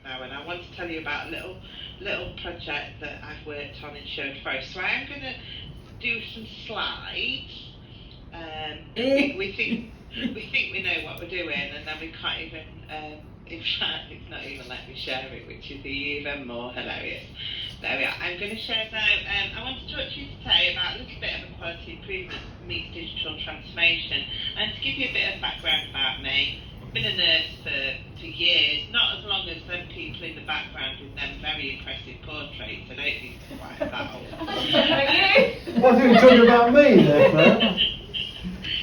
now, and I want to tell you about a little project that I've worked on in Sherwood Forest. So I am going to do some slides. We think we know what we're doing, and then we can't even. In fact, it's not even let me share it, which is even more hilarious. There we are. I'm going to share now. I want to talk to you today about a little bit of a quality improvement meets digital transformation, and to give you a bit of background about me. I've been a nurse for years, not as long as them people in the background with them very impressive portraits. I don't think it's quite that old. What are you talking about me there, Claire?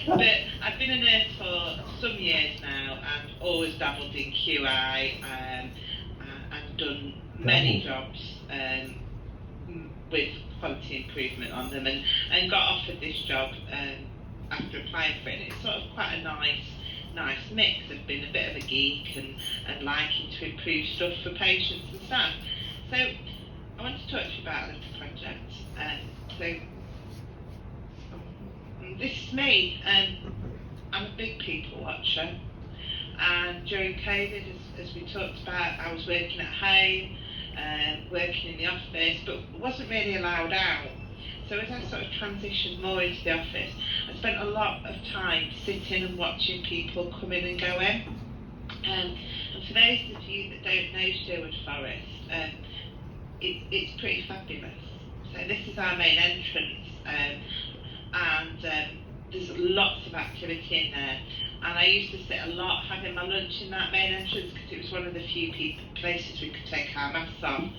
But I've been a nurse for some years now and always dabbled in QI and done many jobs with quality improvement on them, and got offered this job after applying for it. And it's sort of quite a nice mix of being a bit of a geek and liking to improve stuff for patients and staff. So I want to talk to you about a little project. This is me. I'm a big people watcher, and during COVID, as we talked about, I was working at home, working in the office, but wasn't really allowed out. So as I sort of transitioned more into the office, I spent a lot of time sitting and watching people come in and go in. And for those of you that don't know Sherwood Forest, it's pretty fabulous. So this is our main entrance, and there's lots of activity in there. And I used to sit a lot having my lunch in that main entrance because it was one of the few places we could take our masks off.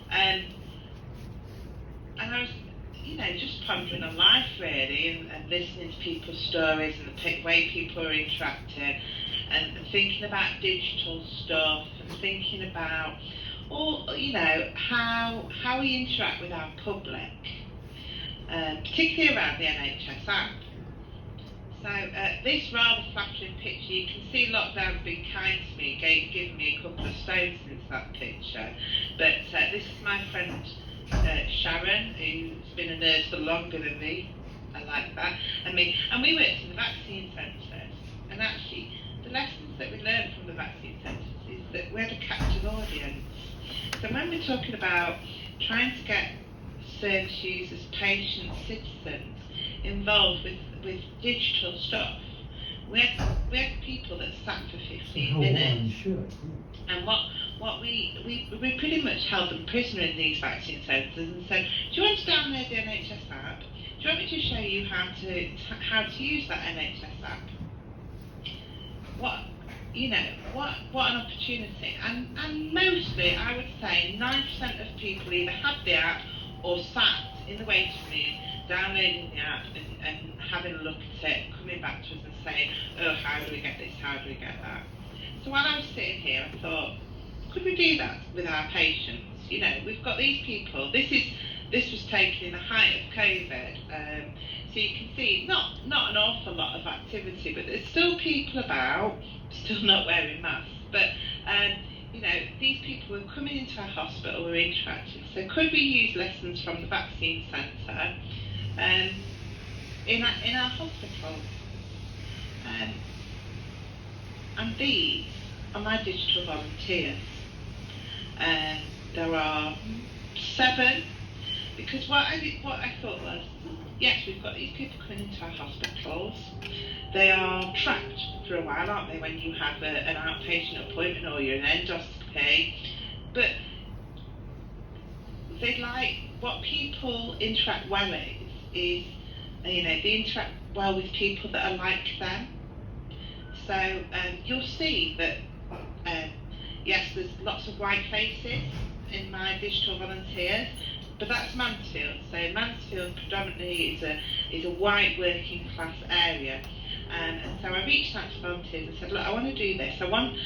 And I was, just pondering on life really, and listening to people's stories and the way people are interacting, and thinking about digital stuff, and thinking about how we interact with our public, particularly around the NHS app. So this rather flattering picture, you can see lockdown's been kind to me, giving me a couple of stones since that picture. But this is my friend Sharon, who's been a nurse for longer than me. I like that. And we worked in the vaccine centres, and actually the lessons that we learned from the vaccine centres is that we're the captive audience. So when we're talking about trying to get service users, patients, citizens involved with digital stuff, we had people that sat for 15 minutes. And what we pretty much held them prisoner in these vaccine centres and said, do you want to download the NHS app? Do you want me to show you how to use that NHS app? What an opportunity. And mostly, I would say 9% of people either had the app or sat in the waiting room downloading the app and having a look at it, coming back to us and saying, oh, how do we get this, how do we get that? So while I was sitting here, I thought, could we do that with our patients? We've got these people, this was taken in the height of COVID, so you can see not an awful lot of activity, but there's still people about, still not wearing masks, but these people were coming into our hospital, were interacting. So could we use lessons from the vaccine centre in our hospital? And these are my digital volunteers. There are 7, because what I thought was, yes, we've got these people coming into our hospitals. They are tracked for a while, aren't they, when you have an outpatient appointment or you're an endoscopy. But what people interact well is they interact well with people that are like them. So you'll see that, yes, there's lots of white faces in my digital volunteers, but that's Mansfield. So Mansfield predominantly is a white working class area. And so I reached out to volunteers and said, look, I want to do this. I want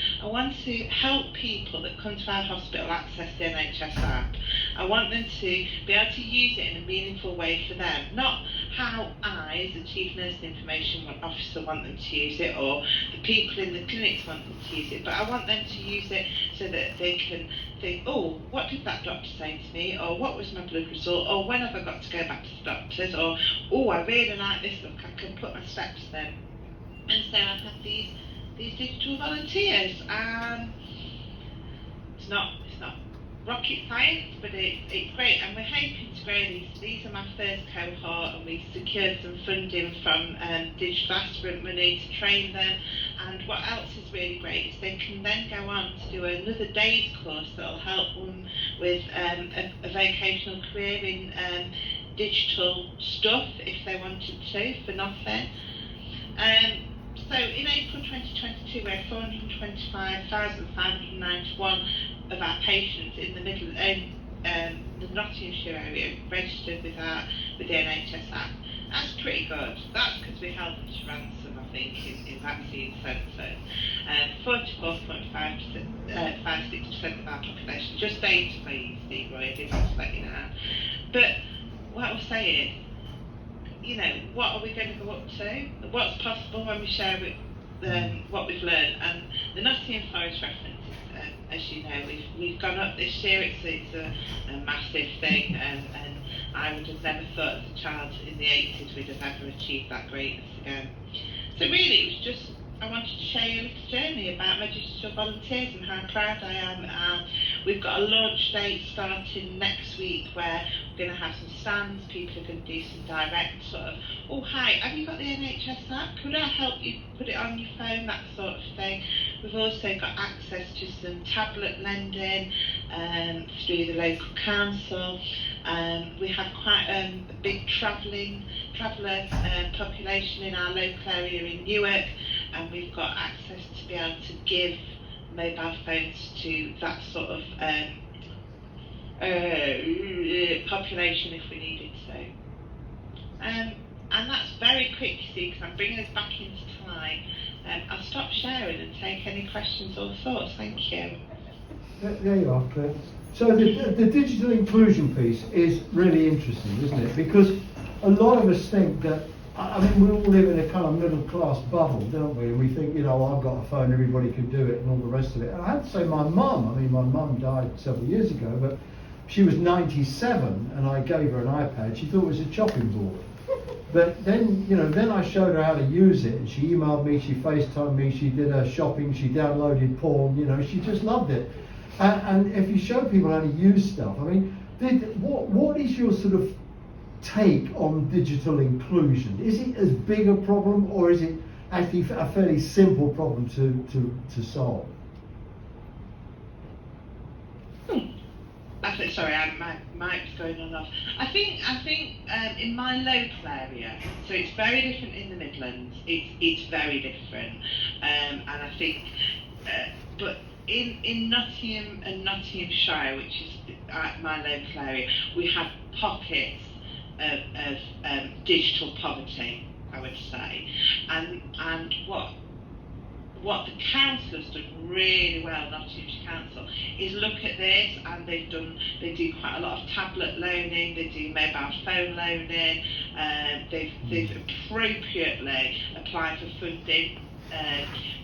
to help people that come to our hospital access the NHS app. I want them to be able to use it in a meaningful way for them, not how I, as the Chief Nursing Information Officer, want them to use it, or the people in the clinics want them to use it, but I want them to use it so that they can think, oh, what did that doctor say to me, or what was my blood result, or when have I got to go back to the doctors, or, oh, I really like this, look, I can put my steps in. And so I've had these digital volunteers. it's not rocket science, but it's great, and we're hoping to grow these. These are my first cohort, and we secured some funding from Digital Aspirant money to train them. And what else is really great is they can then go on to do another day's course that will help them with a vocational career in digital stuff if they wanted to, for nothing. So in April 2022, we had 425,591 of our patients in the the Nottinghamshire area registered with the NHS app. That's pretty good. That's because we held them to ransom, I think, in vaccine census. 44.56% of our population, just data for you, Steve Roy, I didn't want to let you know. But what I'll say is, you know, what are we going to go up to? What's possible when we share what we've learned? And the Nottingham Forest reference, as you know, we've gone up this year. It's a massive thing, and I would have never thought as a child in the 80s we'd have ever achieved that greatness again. So really, it was just, I wanted to share you a little journey about my digital volunteers and how proud I am. We've got a launch date starting next week where we're going to have some stands. People are going to do some direct sort of, oh hi, have you got the NHS app? Could I help you put it on your phone? That sort of thing. We've also got access to some tablet lending through the local council. We have quite a big traveller population in our local area in Newark, and we've got access to be able to give mobile phones to that sort of population if we needed to. And that's very quick, you see, because I'm bringing us back into time. I'll stop sharing and take any questions or thoughts. Thank you. There you are, Claire. So the digital inclusion piece is really interesting, isn't it? Because a lot of us think that, I mean, we all live in a kind of middle class bubble, don't we? And we think, you know, I've got a phone, everybody can do it, and all the rest of it. And I have to say, my mum died several years ago, but she was 97, and I gave her an iPad. She thought it was a chopping board. But then, you know, then I showed her how to use it, and she emailed me, she FaceTimed me, she did her shopping, she downloaded porn, you know, she just loved it. And if you show people how to use stuff, I mean, what is your sort of take on digital inclusion? Is it as big a problem, or is it actually a fairly simple problem to solve? Sorry, my mic's going on and off. I think in my local area, so it's very different in the Midlands. It's very different, and I think, but in Nottingham and Nottinghamshire, which is my local area, we have pockets of digital poverty, I would say, and what the council has done really well, Nottinghamshire Council, is look at this, and they do quite a lot of tablet loaning, they do mobile phone loaning, they've appropriately applied for funding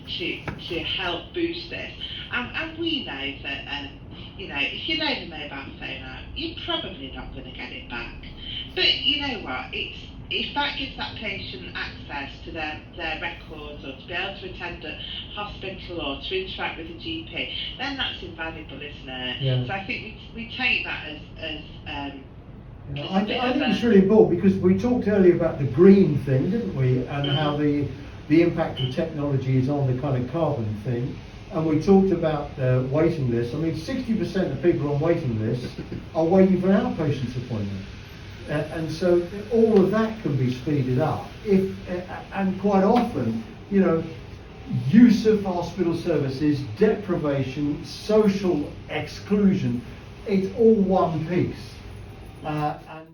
to help boost this, and we know that you know, if you loan a mobile phone out, you're probably not going to get it back. But you know what? If that gives that patient access to their records, or to be able to attend a hospital or to interact with a GP, then that's invaluable, isn't it? Yeah. So I think we take that as I think it's really important, because we talked earlier about the green thing, didn't we? And how the impact of technology is on the kind of carbon thing. And we talked about waiting lists. I mean, 60% of people on waiting lists are waiting for an outpatient's appointment. And so all of that can be speeded up. And quite often, you know, use of hospital services, deprivation, social exclusion, it's all one piece. And